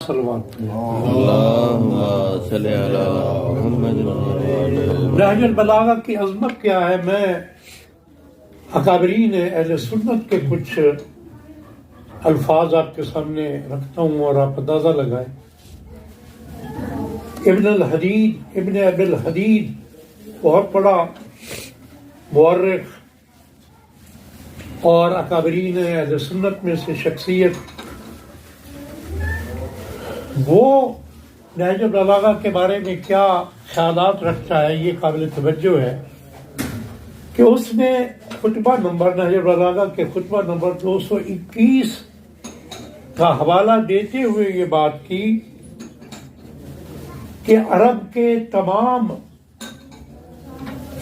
صلوات پڑھیں۔ اللہم صلی علی محمد۔ نہج البلاغہ کی عظمت کیا ہے، میں اکابرین اہل سنت کے کچھ الفاظ آپ کے سامنے رکھتا ہوں اور آپ اندازہ لگائیں۔ ابن ابی الحدید بہت بڑا مورخ اور اکابرین اہل سنت میں سے شخصیت، وہ نہج البلاغہ کے بارے میں کیا خیالات رکھتا ہے یہ قابل توجہ ہے کہ اس نے خطبہ نمبر نہج البلاغہ کے خطبہ نمبر 221 کا حوالہ دیتے ہوئے یہ بات کی کہ عرب کے تمام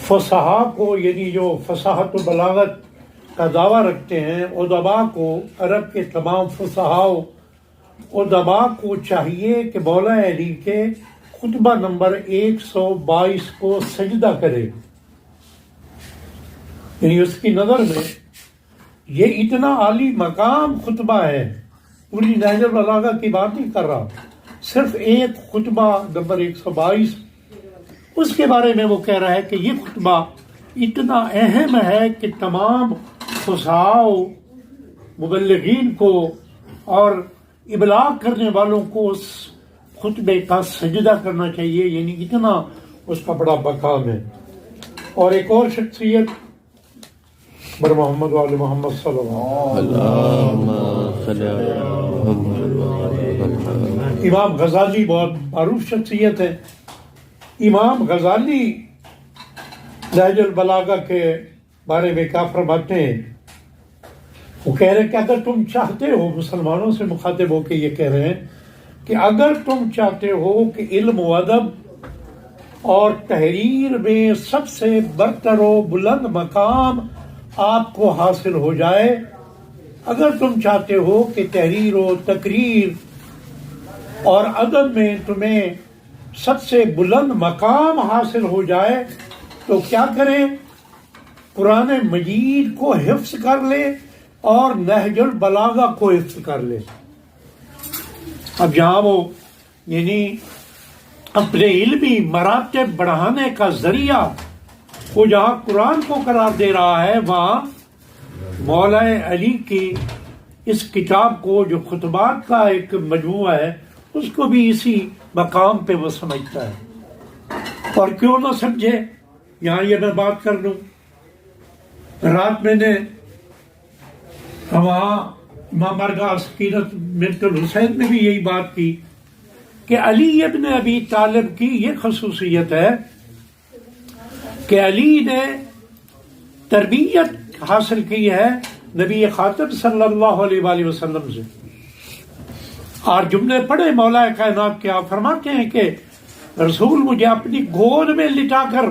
فصحاء کو، یعنی جو فصاحت و بلاغت کا دعویٰ رکھتے ہیں، ادباء کو، عرب کے تمام فصحاء ادباء کو چاہیے کہ مولا علی کے خطبہ نمبر 122 کو سجدہ کرے۔ یعنی اس کی نظر میں یہ اتنا عالی مقام خطبہ ہے، پوری نہج البلاغہ کی بات نہیں کر رہا، صرف ایک خطبہ نمبر 122 اس کے بارے میں وہ کہہ رہا ہے کہ یہ خطبہ اتنا اہم ہے کہ تمام فصحاء مبلغین کو اور ابلاغ کرنے والوں کو اس خطبے کا سجدہ کرنا چاہیے، یعنی اتنا اس کا بڑا مقام ہے۔ اور ایک اور شخصیت بر محمد وآل محمد صلی اللہ اللہم صلی علی محمد۔ امام غزالی بہت معروف شخصیت ہے۔ امام غزالی نہج البلاغہ کے بارے میں کیا فرماتے ہیں؟ وہ کہہ رہے ہیں کہ اگر تم چاہتے ہو، مسلمانوں سے مخاطب ہو کے یہ کہہ رہے ہیں کہ اگر تم چاہتے ہو کہ علم و ادب اور تحریر میں سب سے برتر و بلند مقام آپ کو حاصل ہو جائے، اگر تم چاہتے ہو کہ تحریر و تقریر اور ادب میں تمہیں سب سے بلند مقام حاصل ہو جائے تو کیا کریں؟ قرآن مجید کو حفظ کر لے اور نہج البلاغہ کو حفظ کر لے۔ اب جہاں وہ یعنی اپنے علمی مراتب بڑھانے کا ذریعہ وہ جہاں قرآن کو قرار دے رہا ہے، وہاں مولا علی کی اس کتاب کو جو خطبات کا ایک مجموعہ ہے اس کو بھی اسی مقام پہ وہ سمجھتا ہے۔ اور کیوں نہ سمجھے؟ یہاں یہ میں بات کر لوں، رات میں نے وہاں امام ارگاہ سکینت بنت الحسین نے بھی یہی بات کی کہ علی ابن ابی طالب کی یہ خصوصیت ہے کہ علی نے تربیت حاصل کی ہے نبی خاتم صلی اللہ علیہ وآلہ وسلم سے۔ اور جملے پڑھے مولا کائنات کے، آپ فرماتے ہیں کہ رسول مجھے اپنی گود میں لٹا کر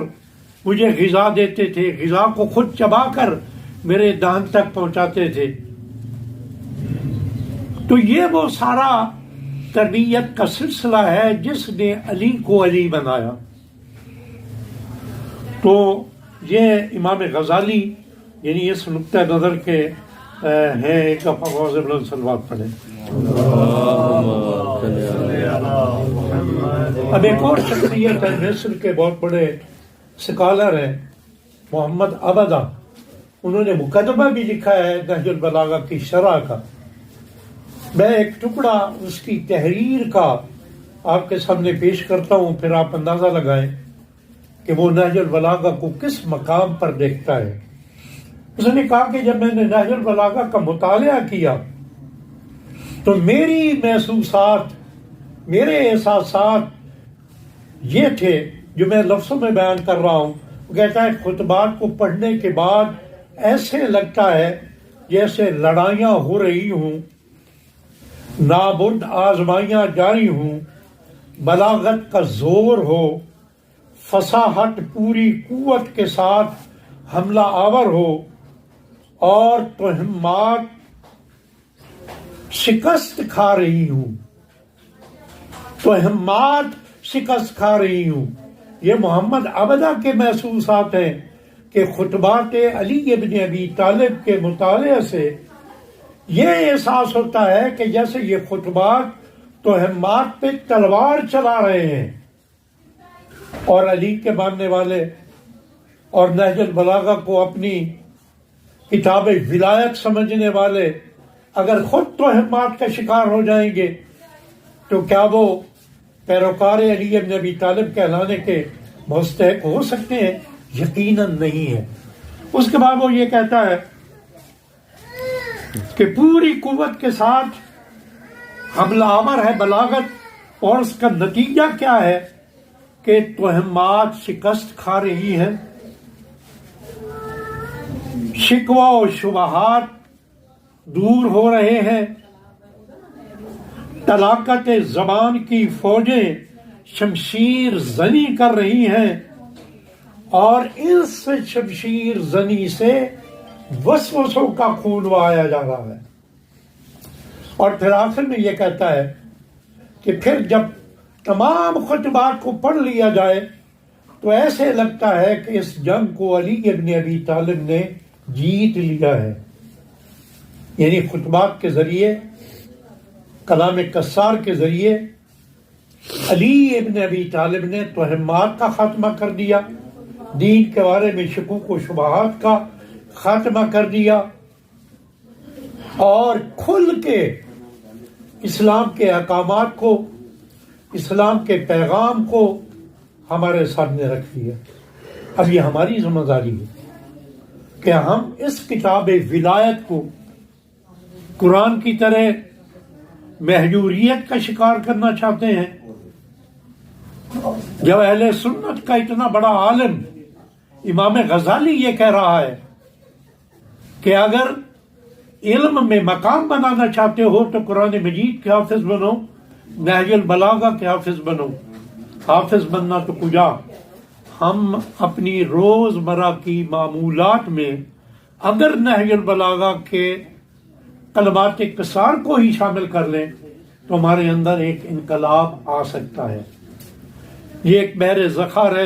مجھے غذا دیتے تھے، غذا کو خود چبا کر میرے دہن تک پہنچاتے تھے۔ تو یہ وہ سارا تربیت کا سلسلہ ہے جس نے علی کو علی بنایا۔ تو یہ امام غزالی یعنی اس نقطہ نظر کے ہیں۔ ایک دفعہ غوث بلند صلوات پڑھیں۔ اب ایک اور شخصیت ہے، مصر کے بہت بڑے سکالر ہیں، محمد عبدہ، انہوں نے مقدمہ بھی لکھا ہے نہج البلاغہ کی شرح کا۔ میں ایک ٹکڑا اس کی تحریر کا آپ کے سامنے پیش کرتا ہوں، پھر آپ اندازہ لگائیں کہ وہ نہج البلاغہ کو کس مقام پر دیکھتا ہے۔ اس نے کہا کہ جب میں نے نہج البلاغہ کا مطالعہ کیا تو میری محسوسات، میرے احساسات یہ تھے جو میں لفظوں میں بیان کر رہا ہوں۔ وہ کہتا ہے خطبات کو پڑھنے کے بعد ایسے لگتا ہے جیسے لڑائیاں ہو رہی ہوں، نابرد آزمائیاں جاری ہوں، بلاغت کا زور ہو، فصاحت پوری قوت کے ساتھ حملہ آور ہو اور توہمات شکست کھا رہی ہوں، توہمات شکست کھا رہی ہوں۔ یہ محمد عبدہ کے محسوسات ہیں کہ خطبات علی ابن ابی طالب کے مطالعے سے یہ احساس ہوتا ہے کہ جیسے یہ خطبات توہمات پہ تلوار چلا رہے ہیں، اور علی کے ماننے والے اور نہج البلاغہ کو اپنی کتاب ولایت سمجھنے والے اگر خود توہمات کا شکار ہو جائیں گے تو کیا وہ پیروکار علی بن ابی طالب کہلانے کے مستحق ہو سکتے ہیں؟ یقیناً نہیں ہے۔ اس کے بعد وہ یہ کہتا ہے کہ پوری قوت کے ساتھ حملہ آور ہے بلاغت، اور اس کا نتیجہ کیا ہے کہ توہمات شکست کھا رہی ہیں، شکوہ و شبہات دور ہو رہے ہیں، طلاقت زبان کی فوجیں شمشیر زنی کر رہی ہیں، اور اس شمشیر زنی سے وسوسوں کا خون وہایا جا رہا ہے۔ اور پھر آخر میں یہ کہتا ہے کہ پھر جب تمام خطبات کو پڑھ لیا جائے تو ایسے لگتا ہے کہ اس جنگ کو علی ابن ابی طالب نے جیت لیا ہے، یعنی خطبات کے ذریعے، کلام کسار کے ذریعے علی ابن ابی طالب نے توہمات کا خاتمہ کر دیا، دین کے بارے میں شکوک و شبہات کا خاتمہ کر دیا، اور کھل کے اسلام کے احکامات کو، اسلام کے پیغام کو ہمارے سامنے رکھ دیا۔ اب یہ ہماری ذمہ داری ہے کہ ہم اس کتاب ولایت کو قرآن کی طرح مہجوریت کا شکار کرنا چاہتے ہیں۔ جب اہل سنت کا اتنا بڑا عالم امام غزالی یہ کہہ رہا ہے کہ اگر علم میں مقام بنانا چاہتے ہو تو قرآن مجید کے حافظ بنو، نہج البلاغہ کے حافظ بنو، حافظ بننا تو کجا، ہم اپنی روزمرہ کی معمولات میں اگر نہج البلاغہ کے کلمات قصار کو ہی شامل کر لیں تو ہمارے اندر ایک انقلاب آ سکتا ہے۔ یہ ایک بحر ذخر ہے۔